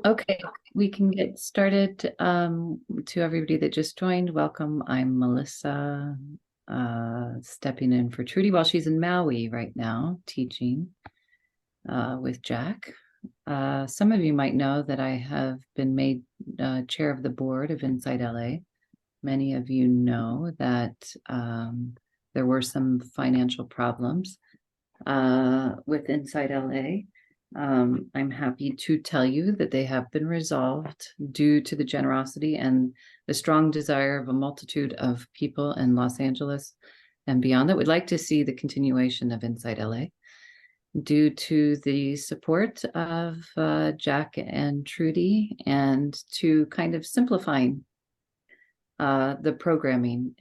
Okay, we can get started. To everybody that just joined, welcome. I'm Melissa, stepping in for Trudy while she's in Maui right now, teaching with Jack. Some of you might know that I have been made chair of the board of InsightLA. Many of you know that there were some financial problems with InsightLA. I'm happy to tell you that they have been resolved due to the generosity and the strong desire of a multitude of people in Los Angeles and beyond that would like to see the continuation of InsightLA due to the support of Jack and Trudy and to kind of simplifying the programming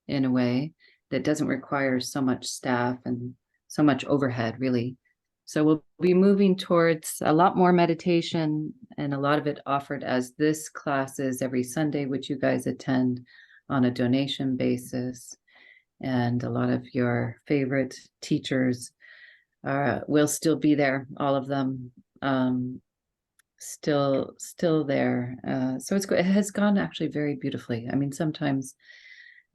in a way that doesn't require so much staff and so much overhead, really. So we'll be moving towards a lot more meditation, and a lot of it offered as this class is every Sunday, which you guys attend on a donation basis. And a lot of your favorite teachers will still be there, all of them still there. So it has gone actually very beautifully. I mean, sometimes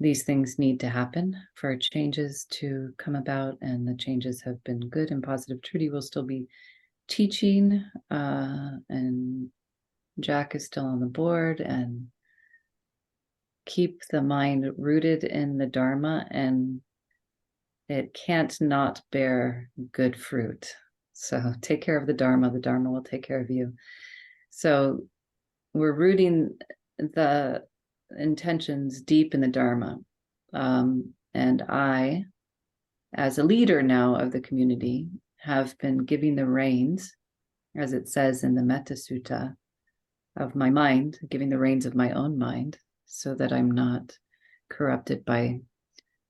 these things need to happen for changes to come about, and the changes have been good and positive. Trudy will still be teaching, and Jack is still on the board, and keep the mind rooted in the Dharma, and it can't not bear good fruit. So take care of the Dharma will take care of you. So we're rooting the intentions deep in the Dharma. And I, as a leader now of the community, have been giving the reins, as it says in the Metta Sutta, of my mind, giving the reins of my own mind, so that I'm not corrupted by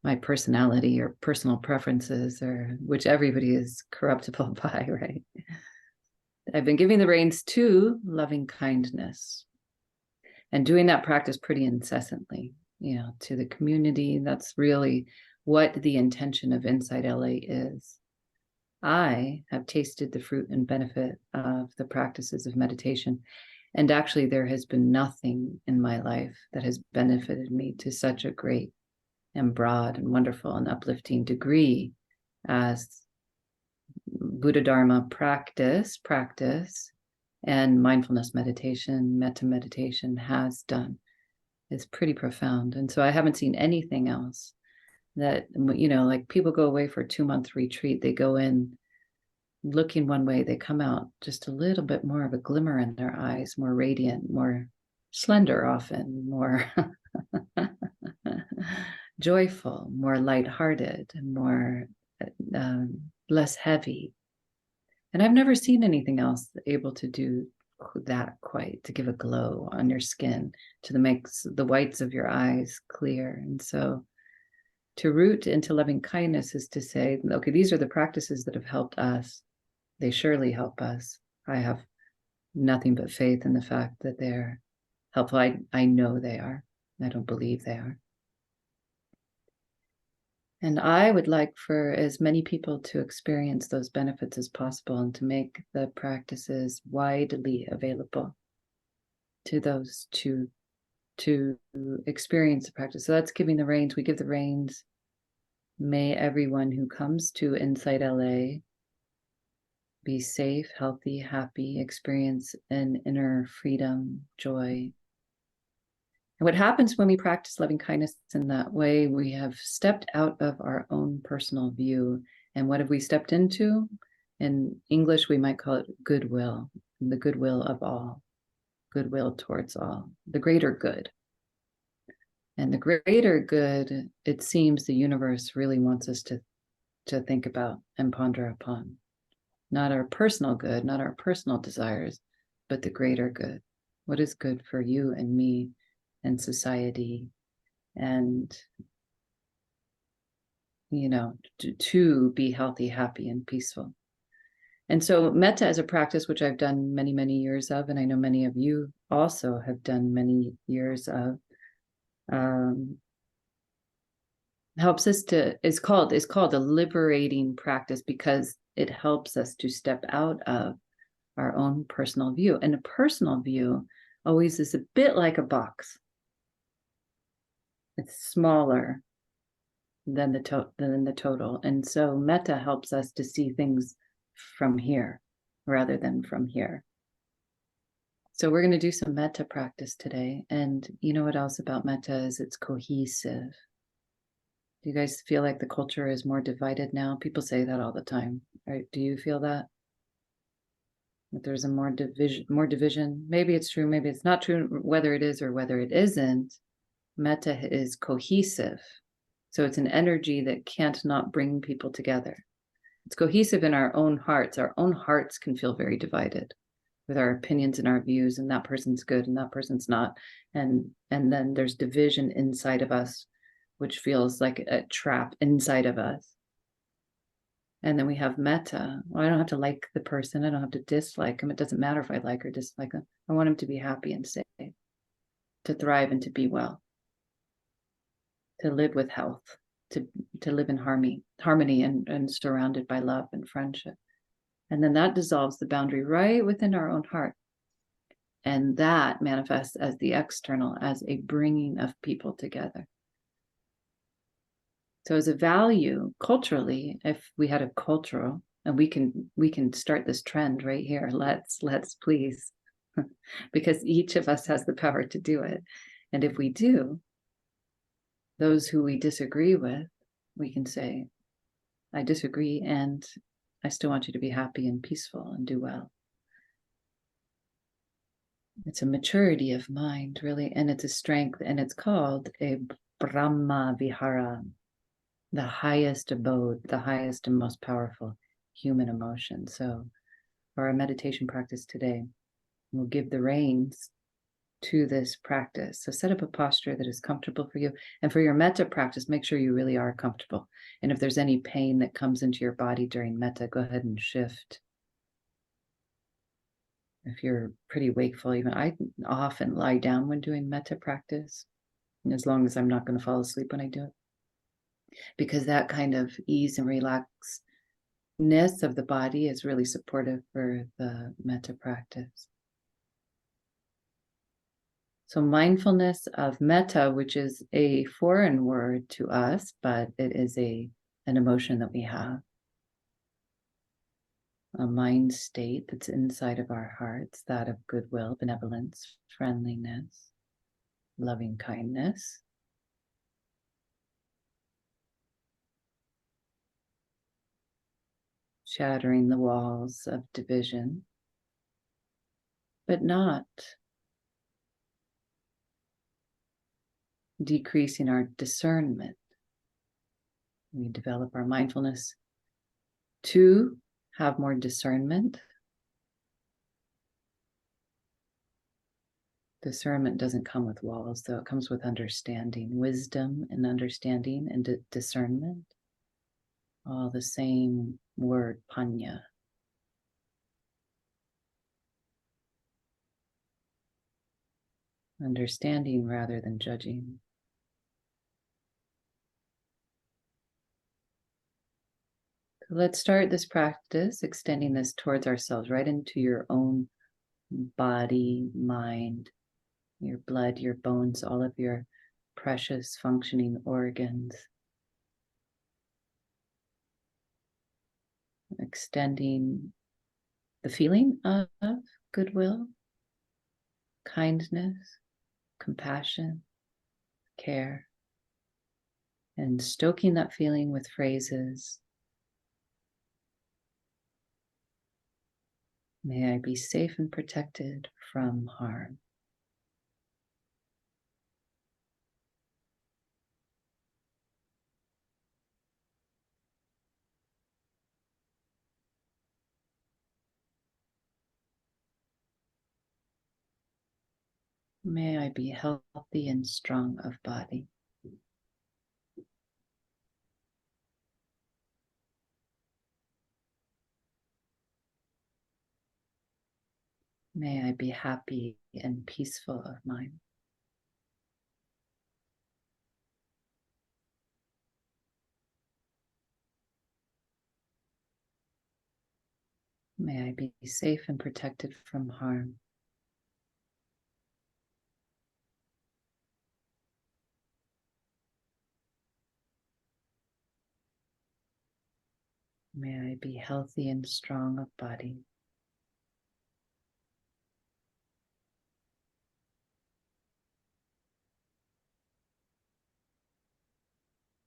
my personality or personal preferences, or which everybody is corruptible by, right? I've been giving the reins to loving kindness and doing that practice pretty incessantly, to the community. That's really what the intention of InsightLA is. I have tasted the fruit and benefit of the practices of meditation. And actually, there has been nothing in my life that has benefited me to such a great and broad and wonderful and uplifting degree as Buddha Dharma practice, and mindfulness meditation, metta meditation has done. Is pretty profound. And so I haven't seen anything else that, like people go away for a 2-month retreat, they go in looking one way, they come out just a little bit more of a glimmer in their eyes, more radiant, more slender often, more joyful, more lighthearted, and more less heavy. And I've never seen anything else able to do that, quite to give a glow on your skin, to make the whites of your eyes clear. And so to root into loving kindness is to say, okay, these are the practices that have helped us. They surely help us. I have nothing but faith in the fact that they're helpful. I know they are. I don't believe they are. And I would like for as many people to experience those benefits as possible, and to make the practices widely available to those to experience the practice. So that's giving the reins. We give the reins. May everyone who comes to InsightLA be safe, healthy, happy, experience an inner freedom, joy. And what happens when we practice loving kindness in that way, we have stepped out of our own personal view. And what have we stepped into? In English, we might call it goodwill, the goodwill of all, goodwill towards all, the greater good. And the greater good, it seems the universe really wants us to think about and ponder upon. Not our personal good, not our personal desires, but the greater good. What is good for you and me and society, and to be healthy, happy, and peaceful. And so metta as a practice, which I've done many, many years of, and I know many of you also have done many years of, helps us to, is called a liberating practice, because it helps us to step out of our own personal view. And a personal view always is a bit like a box. It's smaller than the total. And so metta helps us to see things from here rather than from here. So we're going to do some metta practice today. And you know what else about metta is it's cohesive. Do you guys feel like the culture is more divided now? People say that all the time. Right? Do you feel that? That there's a more division? Maybe it's true, maybe it's not true. Whether it is or whether it isn't, metta is cohesive. So it's an energy that can't not bring people together. It's cohesive in our own hearts. Our own hearts can feel very divided with our opinions and our views, and that person's good and that person's not. And then there's division inside of us, which feels like a trap inside of us. And then we have metta. Well, I don't have to like the person. I don't have to dislike them. It doesn't matter if I like or dislike them. I want them to be happy and safe, to thrive and to be well, to live with health, to live in harmony and surrounded by love and friendship. And then that dissolves the boundary right within our own heart. And that manifests as the external, as a bringing of people together. So as a value, culturally, if we had a cultural, and we can start this trend right here, let's please, because each of us has the power to do it. And if we do, those who we disagree with, we can say, I disagree, and I still want you to be happy and peaceful and do well. It's a maturity of mind, really, and it's a strength, and it's called a Brahma Vihara, the highest abode, the highest and most powerful human emotion. So for our meditation practice today, we'll give the reins to this practice. So set up a posture that is comfortable for you. And for your metta practice, make sure you really are comfortable. And if there's any pain that comes into your body during metta, go ahead and shift. If you're pretty wakeful, even I often lie down when doing metta practice, as long as I'm not going to fall asleep when I do it. Because that kind of ease and relaxedness of the body is really supportive for the metta practice. So mindfulness of metta, which is a foreign word to us, but it is an emotion that we have, a mind state that's inside of our hearts, that of goodwill, benevolence, friendliness, loving kindness. Shattering the walls of division, but not decreasing our discernment. We develop our mindfulness to have more discernment. Discernment doesn't come with walls, though. It comes with understanding, wisdom and understanding and discernment. All the same word, panya. Understanding rather than judging. So let's start this practice, extending this towards ourselves, right into your own body, mind, your blood, your bones, all of your precious functioning organs. Extending the feeling of goodwill, kindness, compassion, care, and stoking that feeling with phrases. May I be safe and protected from harm. May I be healthy and strong of body. May I be happy and peaceful of mind. May I be safe and protected from harm. May I be healthy and strong of body.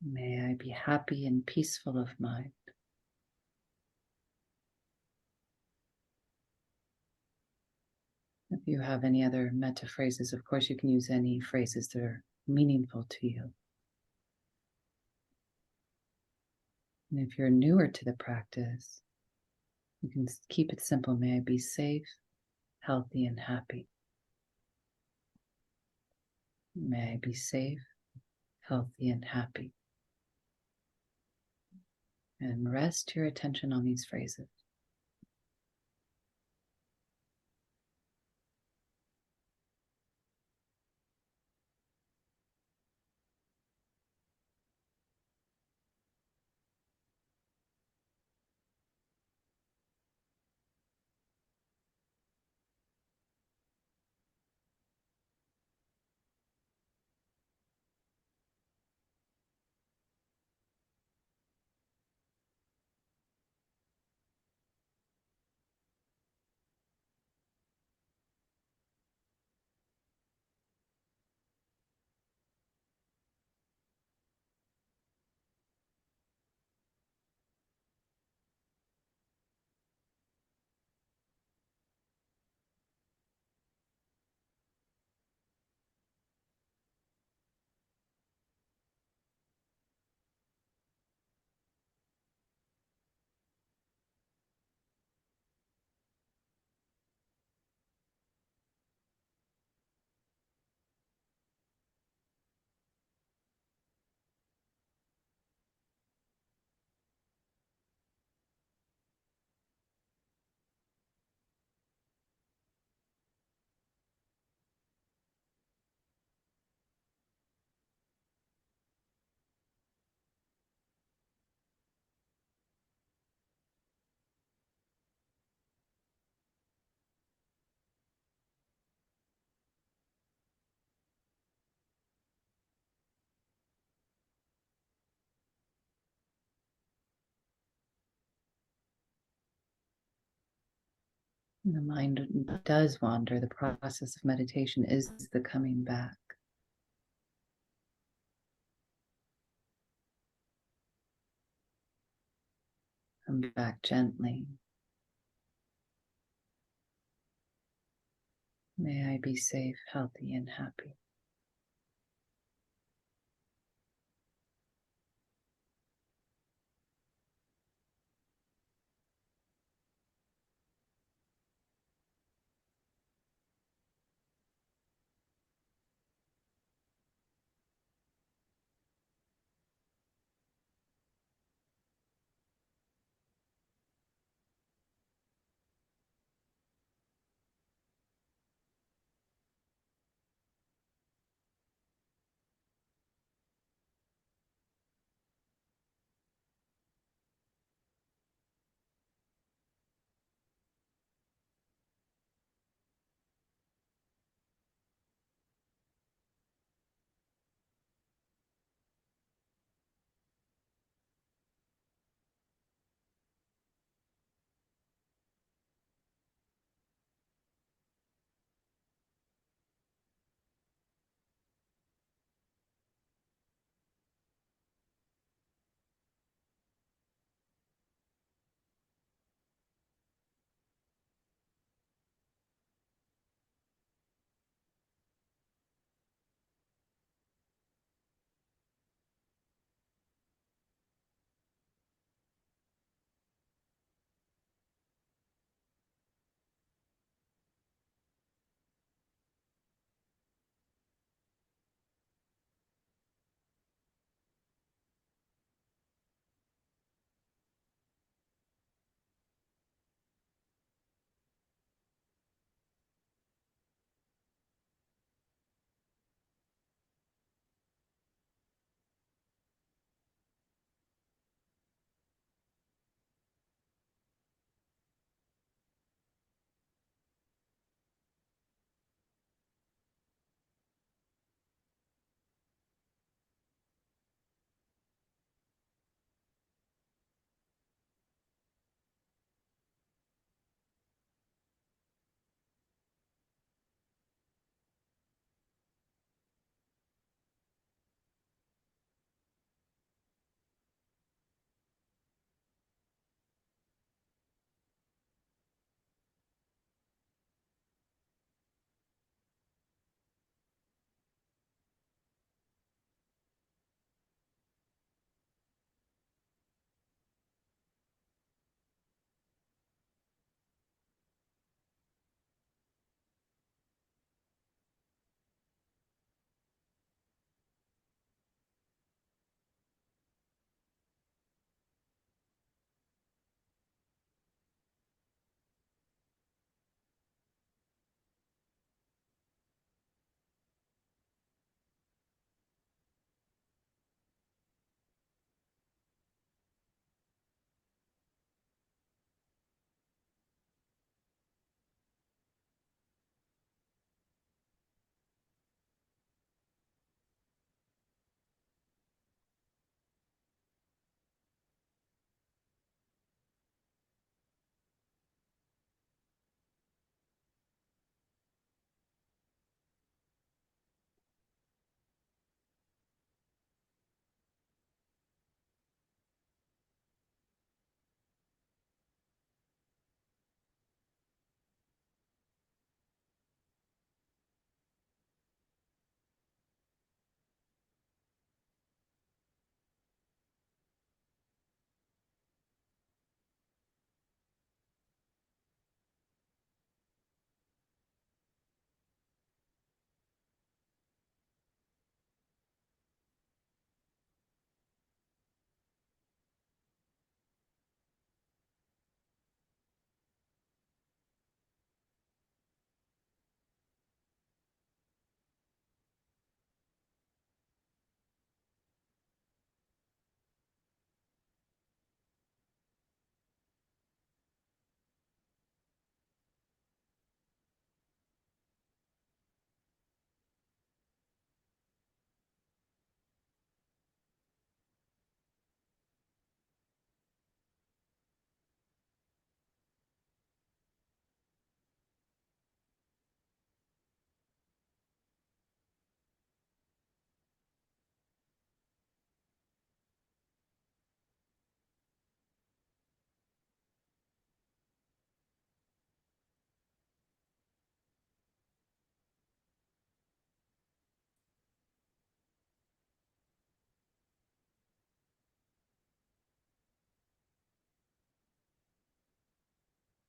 May I be happy and peaceful of mind. If you have any other metta phrases, of course, you can use any phrases that are meaningful to you. And if you're newer to the practice, you can keep it simple. May I be safe, healthy, and happy. May I be safe, healthy, and happy. And rest your attention on these phrases. The mind does wander. The process of meditation is the coming back. Come back gently. May I be safe, healthy, and happy.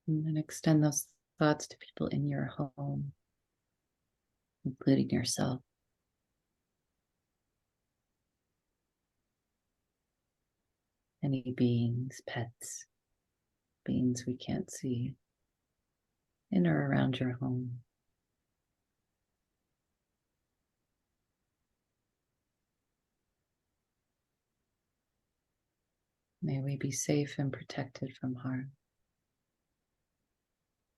And then extend those thoughts to people in your home, including yourself, any beings, pets, beings we can't see in or around your home. May we be safe and protected from harm.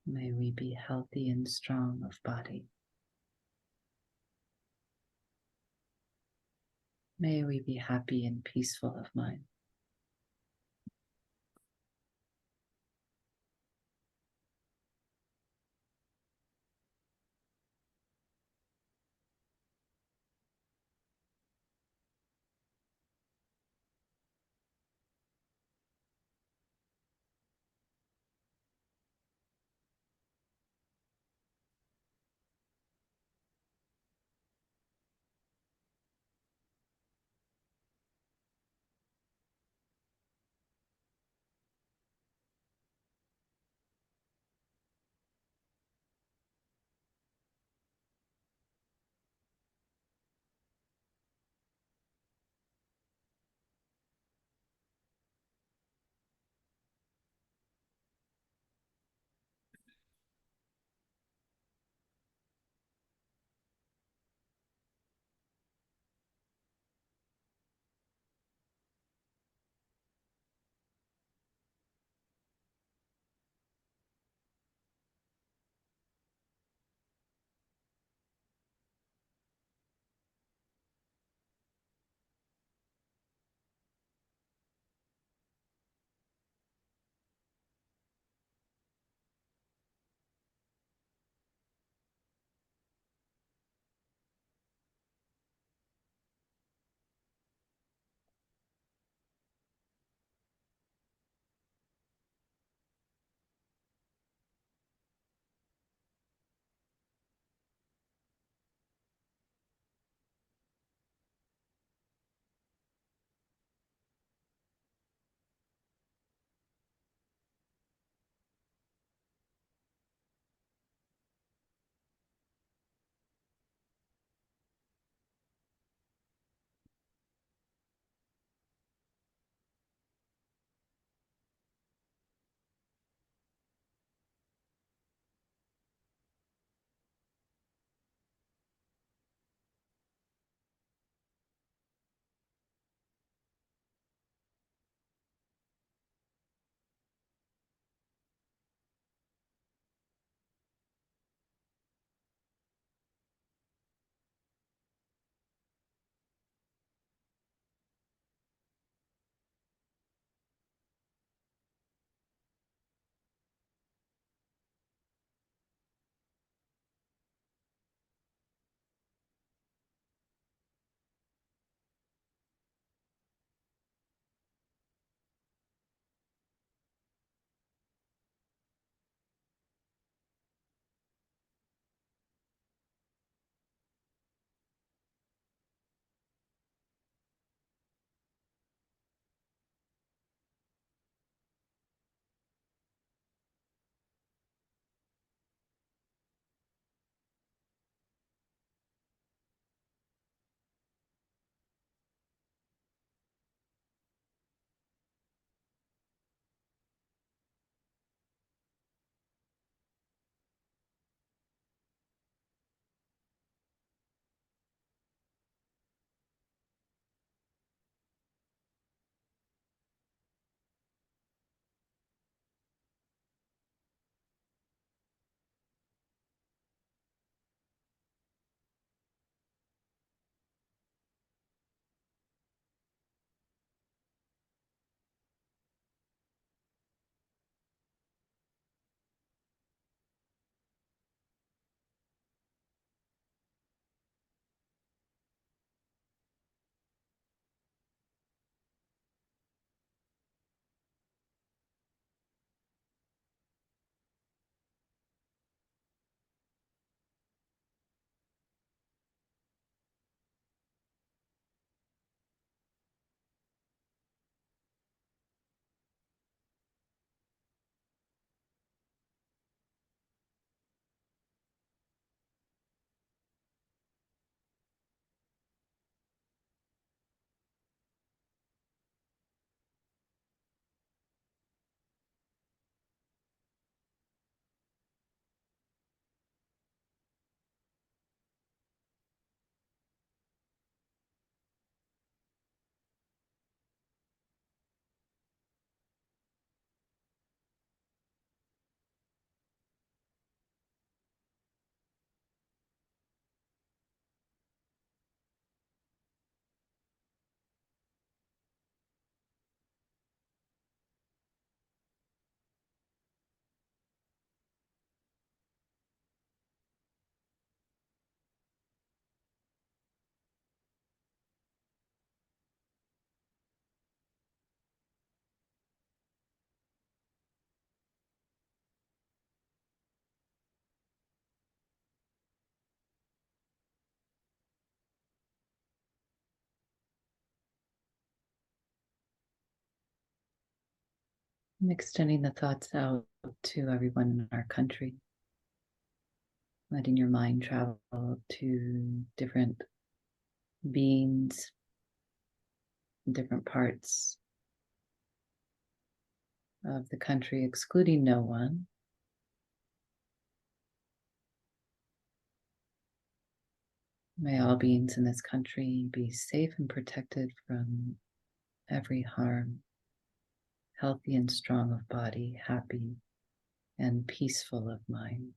May we be healthy and strong of body. May we be happy and peaceful of mind. And extending the thoughts out to everyone in our country, letting your mind travel to different beings, different parts of the country, excluding no one. May all beings in this country be safe and protected from every harm, healthy and strong of body, happy and peaceful of mind.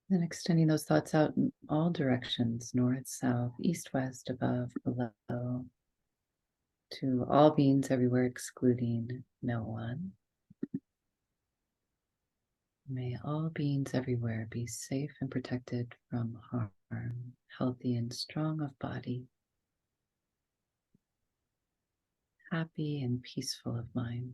Then extending those thoughts out in all directions, north, south, east, west, above, below, to all beings everywhere, excluding no one. May all beings everywhere be safe and protected from harm, healthy and strong of body, happy and peaceful of mind.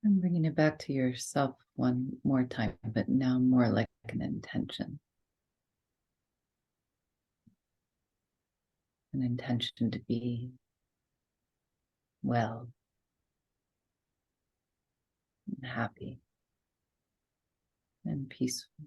And bringing it back to yourself one more time, but now more like an intention. An intention to be well and happy and peaceful.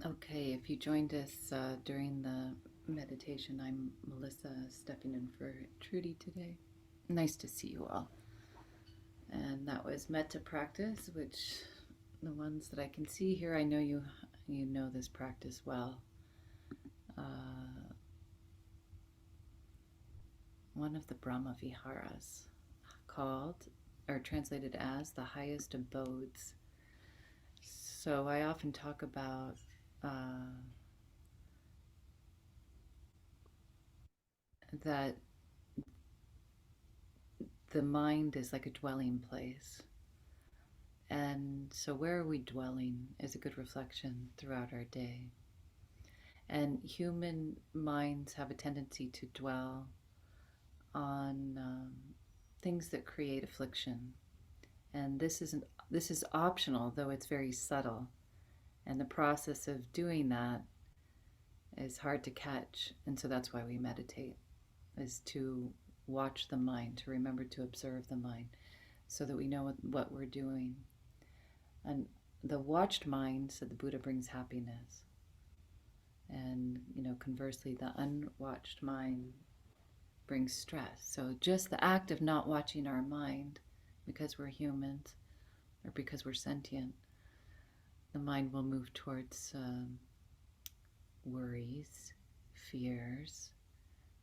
Okay, if you joined us during the meditation, I'm Melissa, stepping in for Trudy today. Nice to see you all. And that was metta practice, which the ones that I can see here, I know you know this practice well. One of the Brahma Viharas, called or translated as the highest abodes. So I often talk about that the mind is like a dwelling place. And so, where are we dwelling is a good reflection throughout our day. And human minds have a tendency to dwell on things that create affliction. And this is optional, though it's very subtle. And the process of doing that is hard to catch. And so that's why we meditate, is to watch the mind, to remember to observe the mind, so that we know what we're doing. And the watched mind, said the Buddha, brings happiness. And, conversely, the unwatched mind brings stress. So just the act of not watching our mind, because we're humans or because we're sentient, the mind will move towards worries, fears,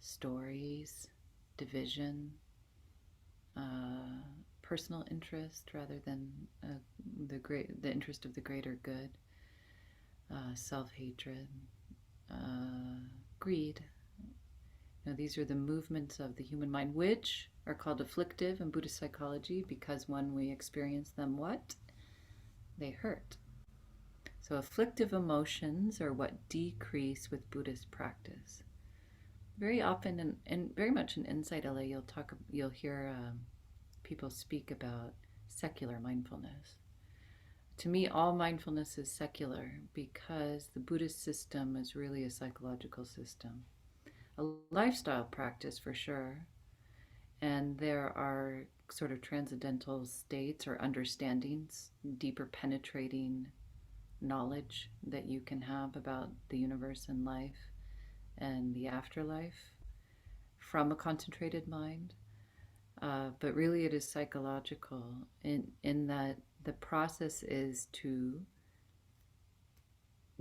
stories, division, personal interest rather than the interest of the greater good, self-hatred, greed. These are the movements of the human mind, which are called afflictive in Buddhist psychology because when we experience them, what? They hurt. So afflictive emotions are what decrease with Buddhist practice. Very often, and very much in InsightLA, you'll hear people speak about secular mindfulness. To me, all mindfulness is secular because the Buddhist system is really a psychological system, a lifestyle practice for sure, and there are sort of transcendental states or understandings, deeper penetrating knowledge that you can have about the universe and life and the afterlife from a concentrated mind. But really it is psychological in that the process is to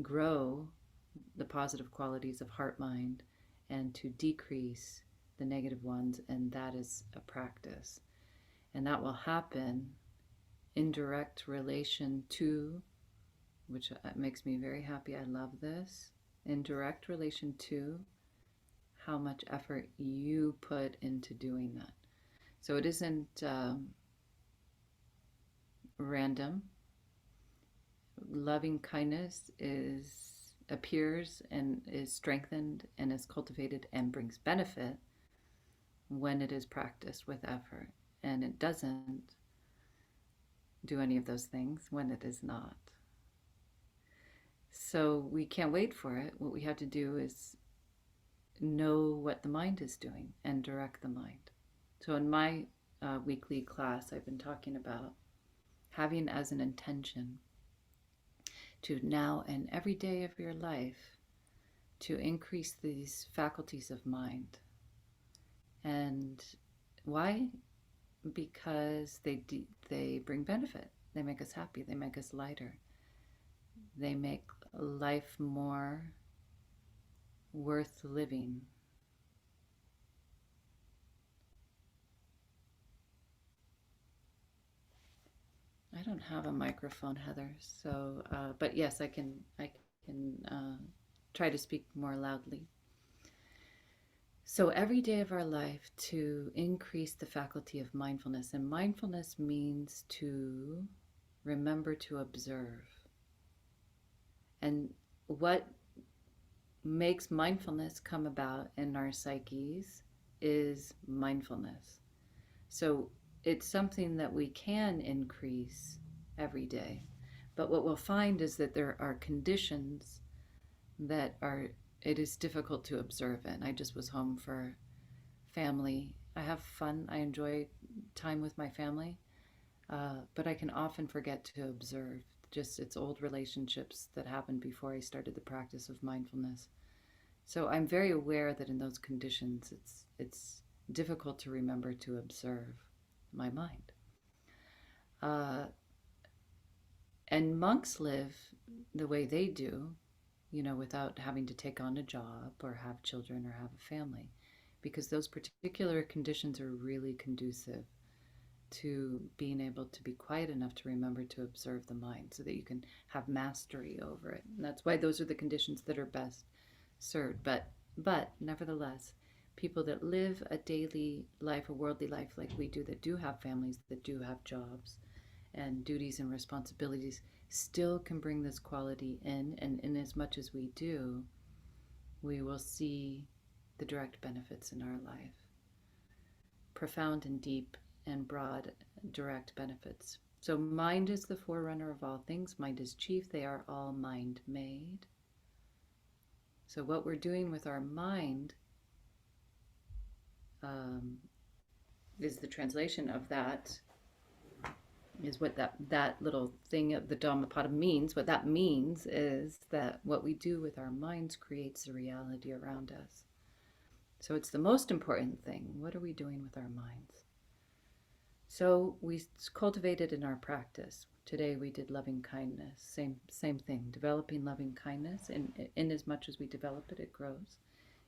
grow the positive qualities of heart mind and to decrease the negative ones, and that is a practice. And that will happen in direct relation to, which makes me very happy, I love this, in direct relation to how much effort you put into doing that. So it isn't random. Loving kindness appears and is strengthened and is cultivated and brings benefit when it is practiced with effort. And it doesn't do any of those things when it is not. So we can't wait for it. What we have to do is know what the mind is doing and direct the mind. So in my weekly class, I've been talking about having as an intention to now and every day of your life to increase these faculties of mind. And why? Because they bring benefit. They make us happy. They make us lighter. They make life more worth living. I don't have a microphone, Heather. So, but yes, I can. Try to speak more loudly. So every day of our life to increase the faculty of mindfulness, and mindfulness means to remember to observe. And what makes mindfulness come about in our psyches is mindfulness. So it's something that we can increase every day. But what we'll find is that there are conditions that it is difficult to observe in. I just was home for family. I have fun. I enjoy time with my family, but I can often forget to observe just its old relationships that happened before I started the practice of mindfulness. So I'm very aware that in those conditions, it's difficult to remember to observe my mind. And monks live the way they do, without having to take on a job or have children or have a family, because those particular conditions are really conducive to being able to be quiet enough to remember to observe the mind so that you can have mastery over it. And that's why those are the conditions that are best served. But nevertheless, people that live a daily life, a worldly life like we do, that do have families, that do have jobs and duties and responsibilities, still can bring this quality in. And in as much as we do, we will see the direct benefits in our life. Profound and deep and broad, direct benefits. So mind is the forerunner of all things. Mind is chief. They are all mind-made. So what we're doing with our mind is the translation of that, is what that little thing of the Dhammapada means. What that means is that what we do with our minds creates the reality around us. So it's the most important thing. What are we doing with our minds? So we cultivate it in our practice. Today we did loving kindness. Same thing. Developing loving kindness. In as much as we develop it, it grows.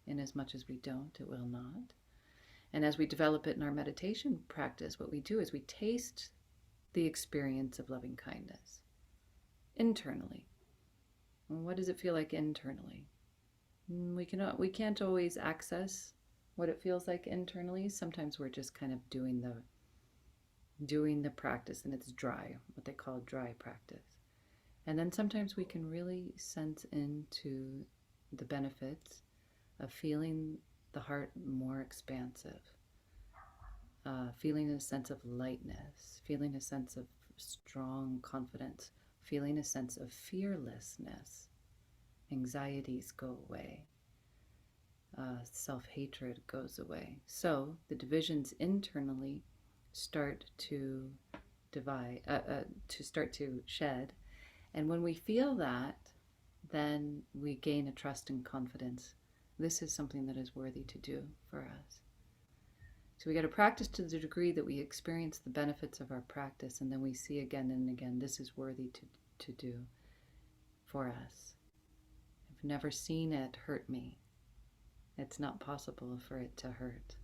In as much as we don't, it will not. And as we develop it in our meditation practice, what we do is we taste the experience of loving kindness internally. And what does it feel like internally? We can't always access what it feels like internally. Sometimes we're just kind of doing the practice and it's dry, what they call dry practice. And then sometimes we can really sense into the benefits of feeling the heart more expansive, feeling a sense of lightness, feeling a sense of strong confidence, feeling a sense of fearlessness. Anxieties go away. Self-hatred goes away. So the divisions internally start to start to shed. And when we feel that, then we gain a trust and confidence. This is something that is worthy to do for us. So we got to practice to the degree that we experience the benefits of our practice, and then we see again and again, this is worthy to do for us. I've never seen it hurt me. It's not possible for it to hurt.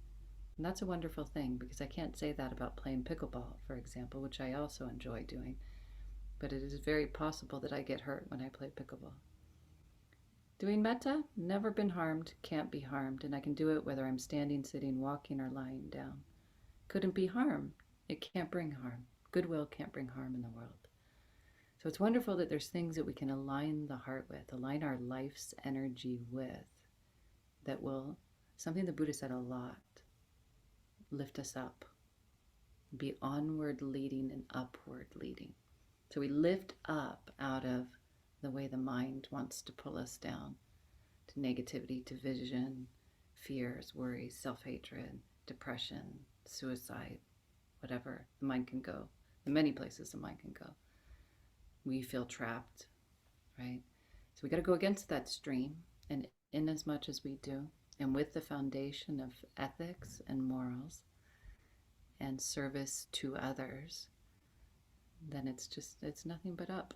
And that's a wonderful thing, because I can't say that about playing pickleball, for example, which I also enjoy doing. But it is very possible that I get hurt when I play pickleball. Doing metta, never been harmed, can't be harmed, and I can do it whether I'm standing, sitting, walking, or lying down. Couldn't be harmed. It can't bring harm. Goodwill can't bring harm in the world. So it's wonderful that there's things that we can align the heart with, align our life's energy with, that will, something the Buddha said a lot, lift us up, be onward leading and upward leading. So we lift up out of the way the mind wants to pull us down to negativity, division, fears, worries, self-hatred, depression, suicide, whatever the mind can go. In many places the mind can go. We feel trapped, right? So we got to go against that stream, and in as much as we do, and with the foundation of ethics and morals and service to others, then it's nothing but up.